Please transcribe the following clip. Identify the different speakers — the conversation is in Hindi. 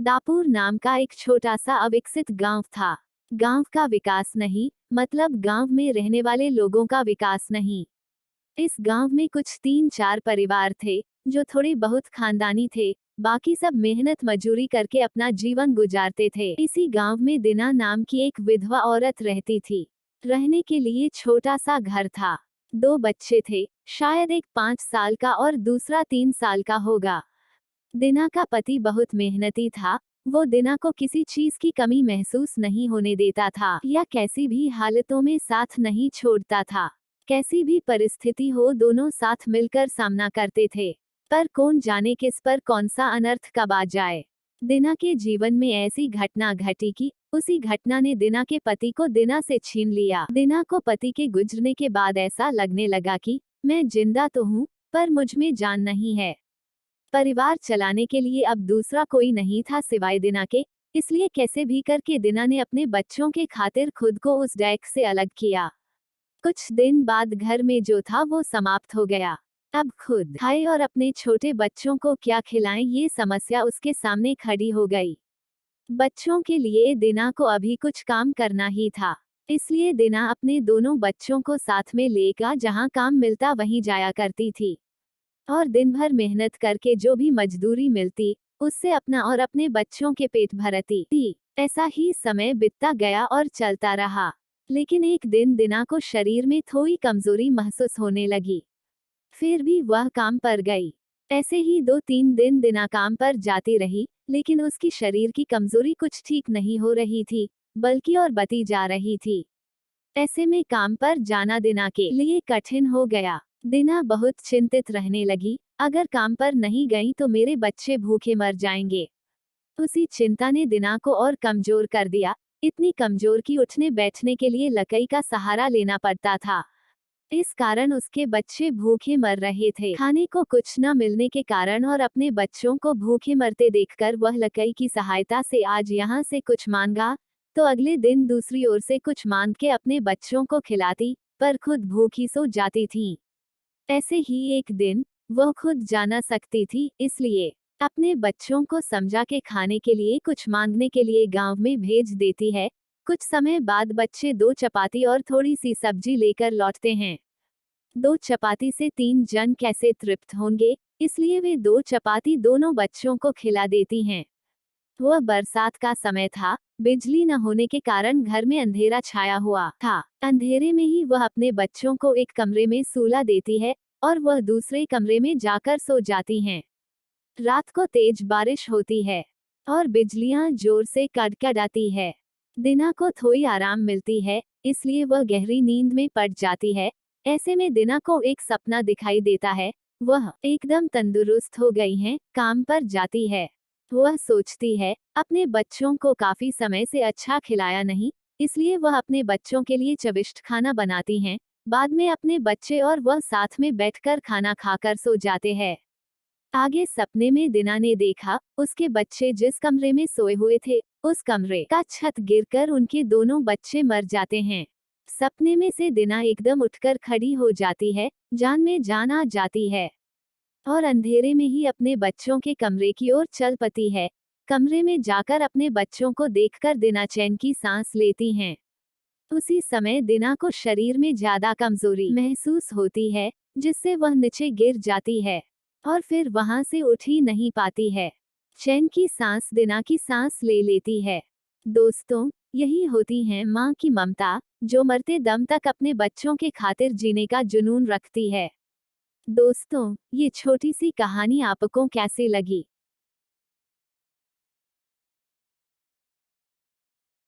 Speaker 1: दापुर नाम का एक छोटा सा अविकसित गांव था। गांव का विकास नहीं, मतलब गांव में रहने वाले लोगों का विकास नहीं। इस गांव में कुछ 3-4 परिवार थे जो थोड़े बहुत खानदानी थे, बाकी सब मेहनत मजूरी करके अपना जीवन गुजारते थे। इसी गांव में दिना नाम की एक विधवा औरत रहती थी। रहने के लिए छोटा सा घर था। 2 बच्चे थे, शायद एक 5 साल का और दूसरा 3 साल का होगा। दिना का पति बहुत मेहनती था। वो दिना को किसी चीज की कमी महसूस नहीं होने देता था या कैसी भी हालतों में साथ नहीं छोड़ता था। कैसी भी परिस्थिति हो, दोनों साथ मिलकर सामना करते थे। पर कौन जाने किस पर कौन सा अनर्थ कब आ जाए। दिना के जीवन में ऐसी घटना घटी कि उसी घटना ने दिना के पति को दिना से छीन लिया। दिना को पति के गुजरने के बाद ऐसा लगने लगा कि मैं जिंदा तो हूँ, पर मुझ में जान नहीं है। परिवार चलाने के लिए अब दूसरा कोई नहीं था सिवाय दिना के, इसलिए कैसे भी करके दिना ने अपने बच्चों के खातिर खुद को उस डैक से अलग किया। कुछ दिन बाद घर में जो था वो समाप्त हो गया। अब खुद खाए और अपने छोटे बच्चों को क्या खिलाएं, ये समस्या उसके सामने खड़ी हो गई। बच्चों के लिए दिना को अभी कुछ काम करना ही था, इसलिए दिना अपने दोनों बच्चों को साथ में लेकर जहां काम मिलता वहीं जाया करती थी और दिन भर मेहनत करके जो भी मजदूरी मिलती उससे अपना और अपने बच्चों के पेट भरती थी। ऐसा ही समय बीतता गया और चलता रहा, लेकिन एक दिन दिना को शरीर में थोड़ी कमजोरी महसूस होने लगी। फिर भी वह काम पर गई। ऐसे ही 2-3 दिन दिना काम पर जाती रही, लेकिन उसकी शरीर की कमजोरी कुछ ठीक नहीं हो रही थी, बल्कि और बढ़ती जा रही थी। ऐसे में काम पर जाना दिना के लिए कठिन हो गया। दिना बहुत चिंतित रहने लगी, अगर काम पर नहीं गई तो मेरे बच्चे भूखे मर जाएंगे। उसी चिंता ने दिना को और कमजोर कर दिया, इतनी कमजोर कि उठने बैठने के लिए लकड़ी का सहारा लेना पड़ता था। इस कारण उसके बच्चे भूखे मर रहे थे। खाने को कुछ न मिलने के कारण और अपने बच्चों को भूखे मरते देखकर वह लकड़ी की सहायता से आज यहाँ से कुछ मांगा तो अगले दिन दूसरी ओर से कुछ मांग के अपने बच्चों को खिलाती, पर खुद भूखी सो जाती थी। ऐसे ही एक दिन वह खुद जा न सकती थी, इसलिए अपने बच्चों को समझा के खाने के लिए कुछ मांगने के लिए गांव में भेज देती है। कुछ समय बाद बच्चे 2 चपाती और थोड़ी सी सब्जी लेकर लौटते हैं। 2 चपाती से 3 जन कैसे तृप्त होंगे, इसलिए वे 2 चपाती दोनों बच्चों को खिला देती हैं। वह बरसात का समय था, बिजली न होने के कारण घर में अंधेरा छाया हुआ था। अंधेरे में ही वह अपने बच्चों को एक कमरे में सुला देती है और वह दूसरे कमरे में जाकर सो जाती हैं। रात को तेज बारिश होती है और बिजलियां जोर से कड़कड़ाती है। दिना को थोड़ी आराम मिलती है, इसलिए वह गहरी नींद में पड़ जाती है। ऐसे में दिना को एक सपना दिखाई देता है। वह एकदम तंदुरुस्त हो गई हैं, काम पर जाती है। वह सोचती है, अपने बच्चों को काफी समय से अच्छा खिलाया नहीं, इसलिए वह अपने बच्चों के लिए चविष्ट खाना बनाती हैं। बाद में अपने बच्चे और वह साथ में बैठकर खाना खाकर सो जाते हैं। आगे सपने में दिना ने देखा, उसके बच्चे जिस कमरे में सोए हुए थे, उस कमरे का छत गिरकर उनके दोनों बच्चे मर जाते हैं। सपने में से दिना एकदम उठकर खड़ी हो जाती है, जान में जान आ जाती है और अंधेरे में ही अपने बच्चों के कमरे की ओर चल पड़ती है। कमरे में जाकर अपने बच्चों को देखकर दिना चैन की सांस लेती हैं। उसी समय दिना को शरीर में ज्यादा कमजोरी महसूस होती है, जिससे वह नीचे गिर जाती है और फिर वहां से उठ ही नहीं पाती है। चैन की सांस दिना की सांस ले लेती है। दोस्तों, यही होती है माँ की ममता, जो मरते दम तक अपने बच्चों के खातिर जीने का जुनून रखती है। दोस्तों, ये छोटी सी कहानी आपको कैसी लगी?